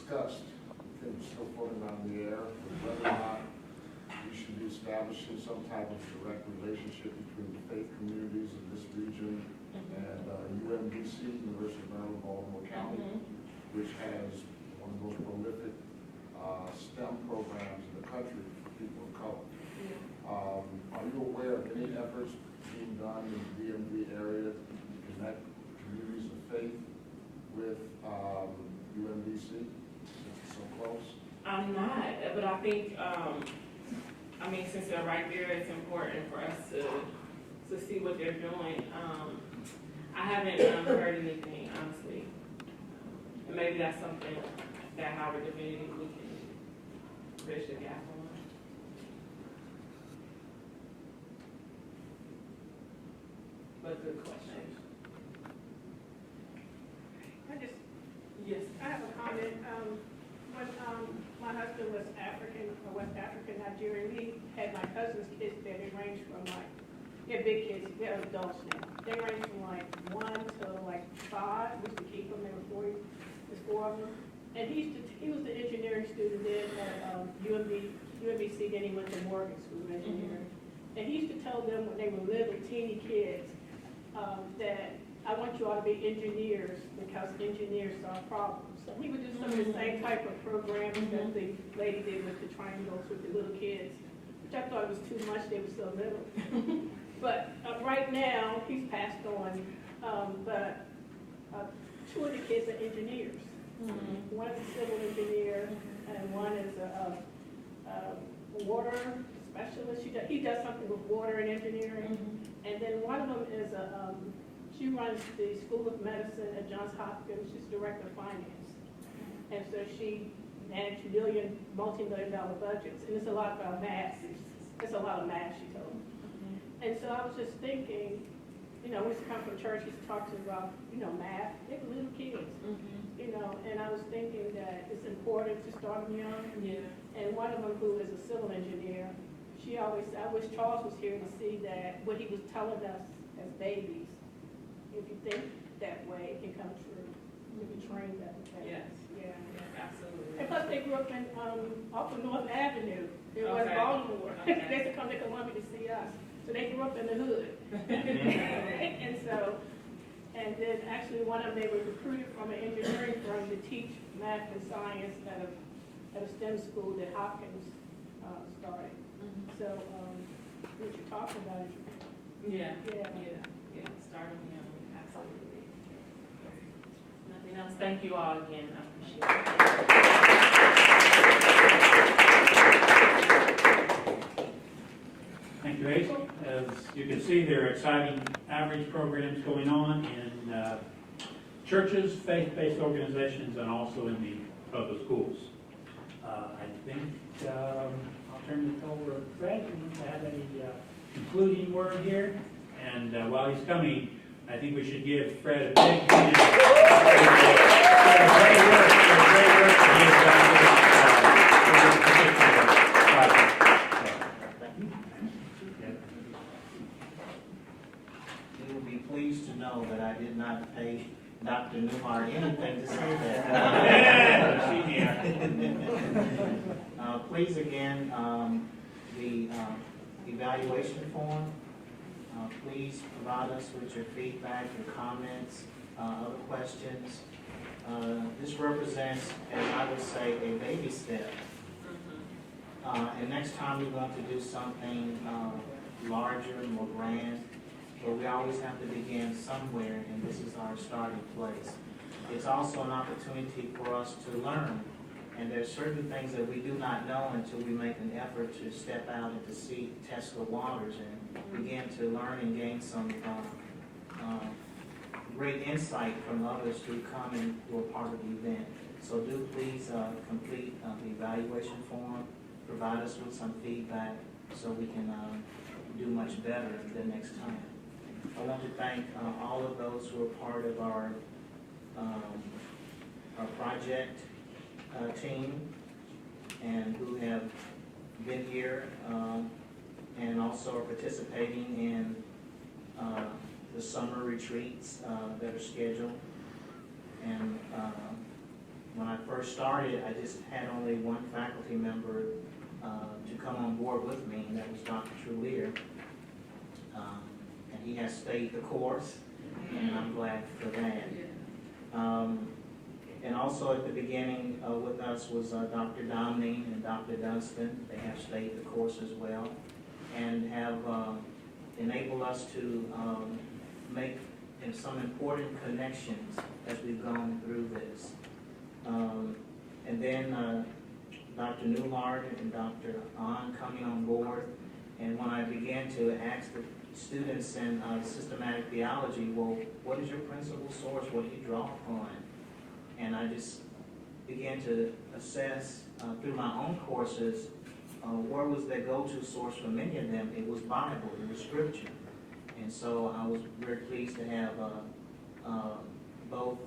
discussed, I think it's still floating around the air, whether or not we should be establishing some type of direct relationship between the faith communities in this region and UMBC, University of Maryland, Baltimore County, which has one of the most prolific STEM programs in the country for people of color. Are you aware of any efforts being done in the DMV area to connect communities of faith with UMBC, since it's so close? I'm not, but I think, I mean, since they're right there, it's important for us to see what they're doing. I haven't heard anything, honestly. And maybe that's something that Howard Divinity we can bridge the gap on. But good question. Yes. I have a comment. When my husband was African, or West African Nigerian, we had my cousin's kids there. They range from like, they're big kids, they're adults now. They range from like 1 to like 5. We used to keep them, there were 40, there's 4 of them. And he was the engineering student there at UMBC, then he went to Morgan School of Engineering. And he used to tell them when they were little, teeny kids, that I want you all to be engineers because engineers solve problems. So he would do some of the same type of programs that the lady did with the triangles with the little kids, which I thought was too much, they were so little. But right now, he's passed on, but 2 of the kids are engineers. One is a civil engineer, and one is a water specialist. He does something with water and engineering. And then one of them is she runs the School of Medicine at Johns Hopkins. She's director of finance. And so she managed multi-million-dollar budgets. And it's a lot about math. It's a lot of math, she told me. And so I was just thinking, you know, we used to come from church, we used to talk to about, you know, math. They were little kids, you know, and I was thinking that it's important to start them young. Yeah. And one of them, who is a civil engineer, she always said, I wish Charles was here to see that what he was telling us as babies, if you think that way, it can come true. If you train that way. Yes. Yeah. Absolutely. And plus they grew up in, off of North Avenue in West Okay. Baltimore. Okay. They used to come to Columbia to see us. So they grew up in the hood. And so, and then actually one of them, they were recruited from an engineering firm to teach math and science at a STEM school that Hopkins started. So, what you're talking about is, Yeah. yeah. Starting young, absolutely. Nothing else. Thank you all again. I appreciate it. Thank you, Ace. As you can see, there are exciting outreach programs going on in churches, faith-based organizations, and also in the public schools. I think I'll turn it over to Fred to have a concluding word here. And while he's coming, I think we should give Fred a big hand. Great work he has done with this particular project. You will be pleased to know that I did not pay Dr. Newhart anything to say that. Please again, the evaluation form. Please provide us with your feedback, your comments, other questions. This represents, as I would say, a baby step. And next time we want to do something larger, more grand, but we always have to begin somewhere, and this is our starting place. It's also an opportunity for us to learn, and there's certain things that we do not know until we make an effort to step out and to see, test the waters, and begin to learn and gain some great insight from others who come and who are part of the event. So do please complete the evaluation form, provide us with some feedback so we can do much better the next time. I want to thank all of those who are part of our project team and who have been here and also are participating in the summer retreats that are scheduled. And when I first started, I just had only one faculty member to come on board with me, and that was Dr. Trulier. And he has stayed the course, and I'm glad for that. And also at the beginning with us was Dr. Domney and Dr. Dunstan. They have stayed the course as well, and have enabled us to make some important connections as we've gone through this. And then Dr. Newhart and Dr. Ahn coming on board, and when I began to ask the students in systematic theology, well, what is your principal source? What do you draw upon? And I just began to assess through my own courses, where was their go-to source for many of them? It was Bible, it was Scripture. And so I was very pleased to have both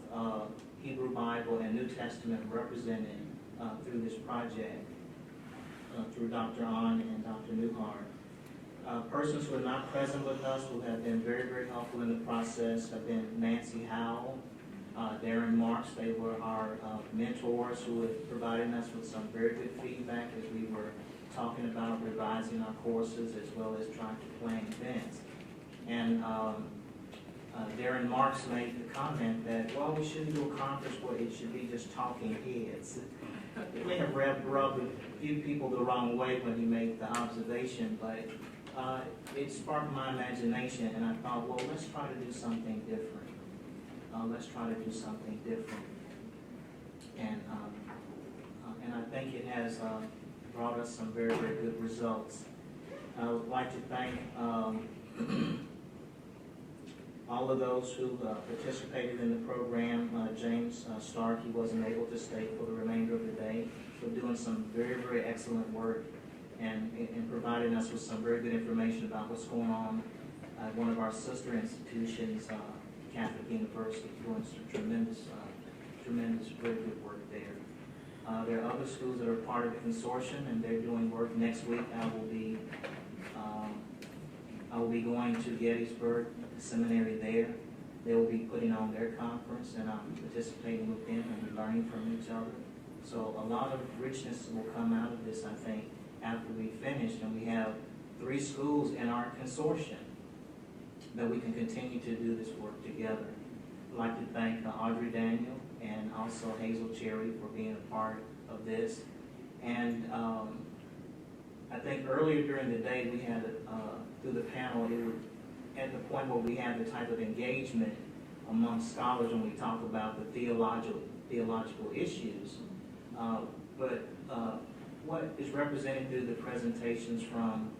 Hebrew Bible and New Testament represented through this project, through Dr. Ahn and Dr. Newhart. Persons who are not present with us who have been very, very helpful in the process have been Nancy Howell, Darren Marks. They were our mentors who have provided us with some very good feedback as we were talking about revising our courses as well as trying to plan events. And Darren Marks made the comment that, well, we shouldn't do a conference where it should be just talking heads. It may have rubbed a few people the wrong way when he made the observation, but it sparked my imagination, and I thought, well, let's try to do something different. Let's try to do something different. And I think it has brought us some very, very good results. I would like to thank all of those who participated in the program. James Stark, he wasn't able to stay for the remainder of the day, but doing some very, very excellent work and providing us with some very good information about what's going on at one of our sister institutions, Catholic University, doing some tremendous, very good work there. There are other schools that are part of the consortium, and they're doing work. Next week, I will be going to Gettysburg, the seminary there. They will be putting on their conference, and I'm participating with them and learning from each other. So a lot of richness will come out of this, I think, after we finish, and we have 3 schools in our consortium that we can continue to do this work together. I'd like to thank Audrey Daniel and also Hazel Cherry for being a part of this. And I think earlier during the day we had, through the panel, at the point where we had the type of engagement among scholars when we talk about the theological issues. But what is represented through the presentations from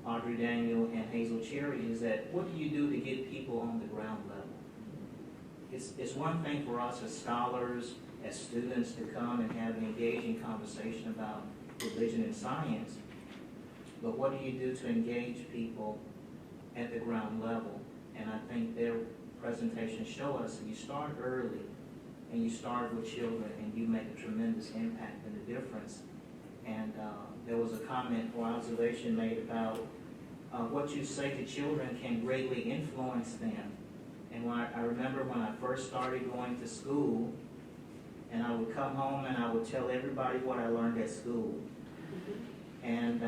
Audrey Daniel and Hazel Cherry is that what do you do to get people on the ground level? It's one thing for us as scholars, as students, to come and have an engaging conversation about religion and science, but what do you do to engage people at the ground level? And I think their presentations show us that you start early and you start with children and you make a tremendous impact and a difference. And there was a comment or observation made about what you say to children can greatly influence them. And I remember when I first started going to school, and I would come home and I would tell everybody what I learned at school. And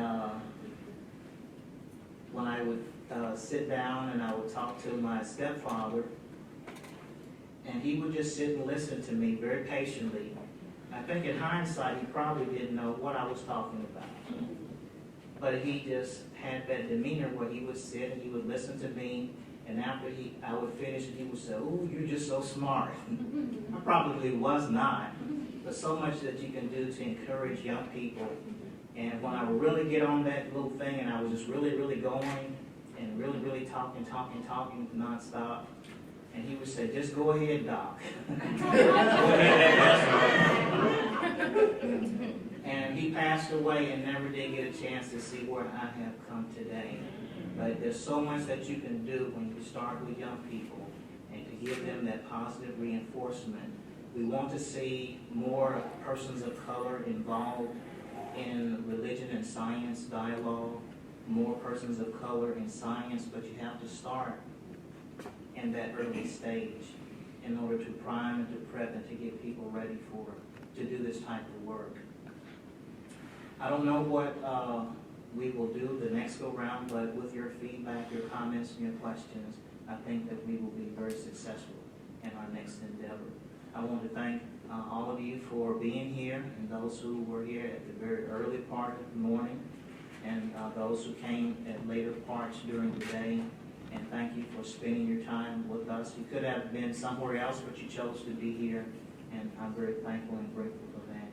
when I would sit down and I would talk to my stepfather, and he would just sit and listen to me very patiently. I think in hindsight, he probably didn't know what I was talking about. But he just had that demeanor where he would sit and he would listen to me, and after I would finish, he would say, "Oh, you're just so smart." I probably was not, but so much that you can do to encourage young people. And when I would really get on that little thing and I was just really, really going and really, really talking nonstop, and he would say, "Just go ahead, Doc." Go ahead. And he passed away and never did get a chance to see where I have come today. But there's so much that you can do when you start with young people and to give them that positive reinforcement. We want to see more persons of color involved in religion and science dialogue, more persons of color in science, but you have to start in that early stage in order to prime and to prep and to get people ready for to do this type of work. I don't know what we will do the next go round, but with your feedback, your comments, and your questions, I think that we will be very successful in our next endeavor. I want to thank all of you for being here, and those who were here at the very early part of the morning, and those who came at later parts during the day. And thank you for spending your time with us. You could have been somewhere else, but you chose to be here, and I'm very thankful and grateful for that.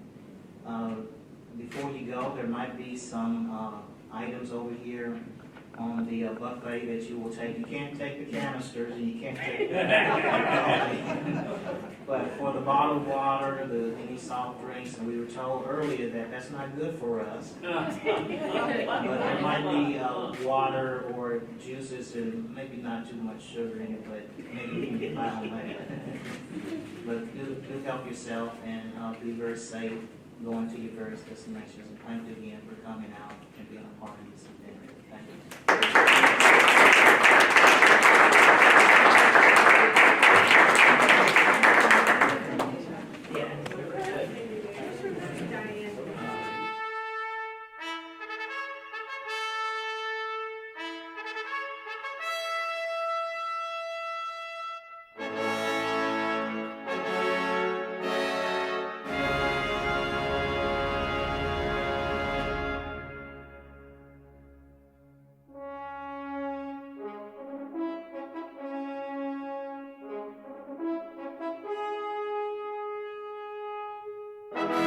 Before you go, there might be some items over here on the buffet that you will take. You can't take the canisters, and you can't take the coffee. But for the bottled water, any soft drinks, and we were told earlier that that's not good for us. But there might be water or juices, and maybe not too much sugar in it, but maybe you can get by on that. But do help yourself, and be very safe going to your various destinations. And thank you again for coming out and being a part of this event. Thank you.